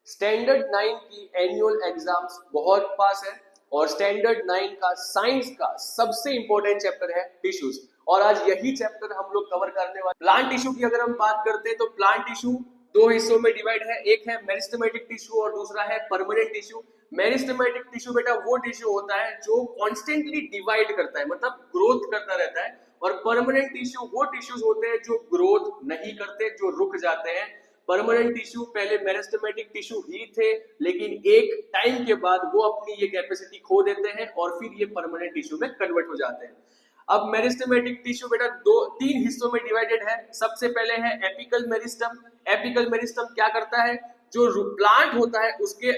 Standard 9 की annual exams बहुत पास है और स्टैंडर्ड 9 का साइंस का सबसे इंपॉर्टेंट चैप्टर है टिश्यूज। और आज यही चैप्टर हम लोग कवर करने वाले। प्लांट टिश्यू की अगर हम बात करते हैं तो प्लांट टिश्यू दो हिस्सों में डिवाइड है, एक है मेरिस्टेमेटिक टिश्यू और दूसरा है परमानेंट टिश्यू। मेरिस्टेमेटिक टिश्यू बेटा वो टिश्यू होता है जो कॉन्स्टेंटली डिवाइड करता है, मतलब ग्रोथ करता रहता है, और परमानेंट टिश्यू वो टिश्यूज होते हैं जो ग्रोथ नहीं करते, जो रुक जाते हैं। परमानेंट टिश्यू पहले मेरिस्टेमेटिक टिश्यू ही थे, लेकिन एक टाइम के बाद वो अपनी ये कैपेसिटी खो देते हैं और फिर ये परमानेंट टिश्यू में कन्वर्ट हो जाते हैं। अब मेरिस्टेमेटिक टिश्यू बेटा तीन हिस्सों में डिवाइडेड है। सबसे पहले है एपिकल मेरिस्टम। एपिकल मेरिस्टम क्या करता है, जो प्लांट होता है उसके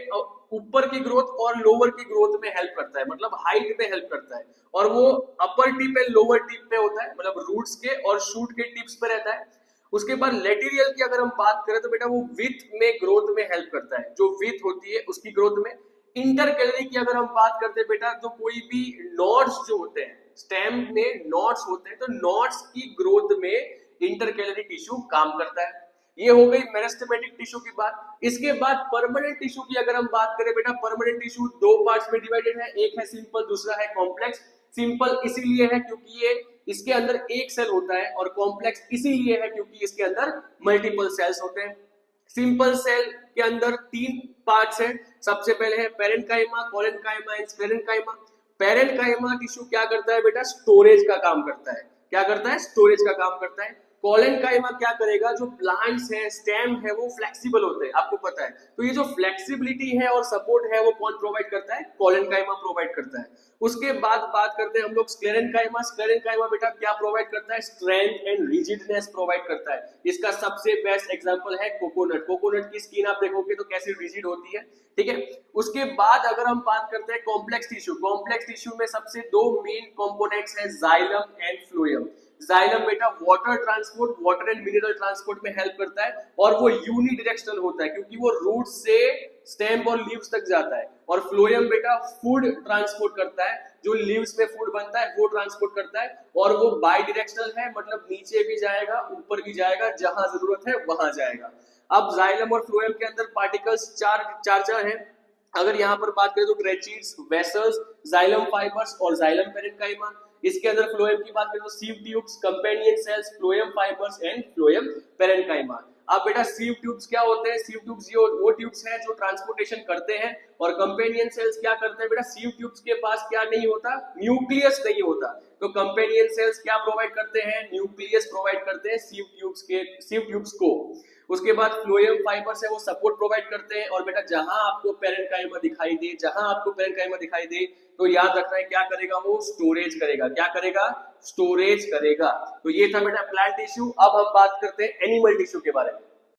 ऊपर की ग्रोथ और लोअर की ग्रोथ में हेल्प करता है, मतलब हाइट में हेल्प करता है। और वो अपर टिप एंड लोअर टिप पे होता है, मतलब रूट्स के और शूट के टिप्स पे रहता है। उसके बाद लेटेरियल की अगर हम बात करें तो बेटा वो विथ में ग्रोथ में हेल्प करता है, जो विथ होती है उसकी ग्रोथ में। इंटरकैलरी की अगर हम बात करते हैं बेटा तो कोई भी नॉड्स जो होते हैं, स्टेम में नॉड्स होते हैं, तो नॉड्स की ग्रोथ में इंटरकैलरी टिश्यू काम करता है। ये हो गई मेरिस्टेमेटिक टिश्यू की बात। इसके बाद परमानेंट टिश्यू की अगर हम बात करें बेटा, परमानेंट टिश्यू दो पार्ट्स में डिवाइडेड है, एक है सिंपल, दूसरा है कॉम्प्लेक्स। सिंपल इसीलिए है क्योंकि ये इसके अंदर एक सेल होता है, और कॉम्प्लेक्स इसीलिए है क्योंकि इसके अंदर मल्टीपल सेल्स होते हैं। सिंपल सेल के अंदर तीन पार्ट्स हैं। सबसे पहले है parenchyma, collenchyma and sclerenchyma. Parenchyma tissue क्या करता है बेटा, स्टोरेज का काम करता है। क्या करता है, स्टोरेज का काम करता है। कोलेनकाइमा क्या करेगा, जो प्लांट्स है, स्टेम है, वो फ्लेक्सिबल होते हैं, आपको पता है। तो ये जो फ्लेक्सिबिलिटी है और सपोर्ट है वो कौन प्रोवाइड करता है, कोलेनकाइमा प्रोवाइड करता है। उसके बाद बात करते हैं हम लोग स्क्लेरेन्काइमा। स्क्लेरेन्काइमा बेटा क्या प्रोवाइड करता है, स्ट्रेंथ एंड रिजिडनेस प्रोवाइड करता है। इसका सबसे बेस्ट एग्जांपल है कोकोनट। कोकोनट की स्किन आप देखोगे तो कैसी रिजिड होती है, ठीक है। उसके बाद अगर हम बात करते हैं कॉम्प्लेक्स टिश्यू, कॉम्प्लेक्स टिश्यू में सबसे दो मेन कंपोनेंट्स हैं, जाइलम एंड फ्लोएम। जाइलम बेटा water transport, water and mineral transport में हेल्प करता है, और वो यूनिडायरेक्शनल होता है क्योंकि वो रूट से स्टेम और लीव्स तक जाता है। और फ्लोएम बेटा फूड ट्रांसपोर्ट करता है, जो लीव्स में फूड बनता है वो ट्रांसपोर्ट करता है, और वो बाई डायरेक्शनल है, मतलब नीचे भी जाएगा ऊपर भी जाएगा, जहां जरूरत है वहां जाएगा। अब जाइलम और फ्लोएम के अंदर पार्टिकल्स चार हैं। अगर यहाँ पर बात करें तो ट्रेचीड्स, वेसल्स, जाइलम फाइबर्स और जाइलम पेरेन्काइमा। इसके अंदर फ्लोएम की बात करें तो sieve tubes, companion cells, phloem fibres and phloem parenchyma. अब बेटा सीव ट्यूब्स क्या होते हैं, सीव ट्यूब्स वो ट्यूब्स हैं जो ट्रांसपोर्टेशन करते हैं। और कंपेनियन सेल्स क्या करते हैं बेटा, सीव ट्यूब्स के पास क्या नहीं होता, न्यूक्लियस नहीं होता। तो कंपेनियन सेल्स क्या प्रोवाइड करते हैं, न्यूक्लियस प्रोवाइड करते हैं सीव ट्यूब्स को। उसके बाद फ्लोएम फाइबर्स है वो सपोर्ट प्रोवाइड करते हैं। और बेटा जहां आपको पेरेन्काइमा दिखाई दे, तो याद रखना है क्या करेगा, वो स्टोरेज करेगा। क्या करेगा, स्टोरेज करेगा। तो ये था बेटा प्लांट टिश्यू। अब हम बात करते हैं एनिमल टिश्यू के बारे में।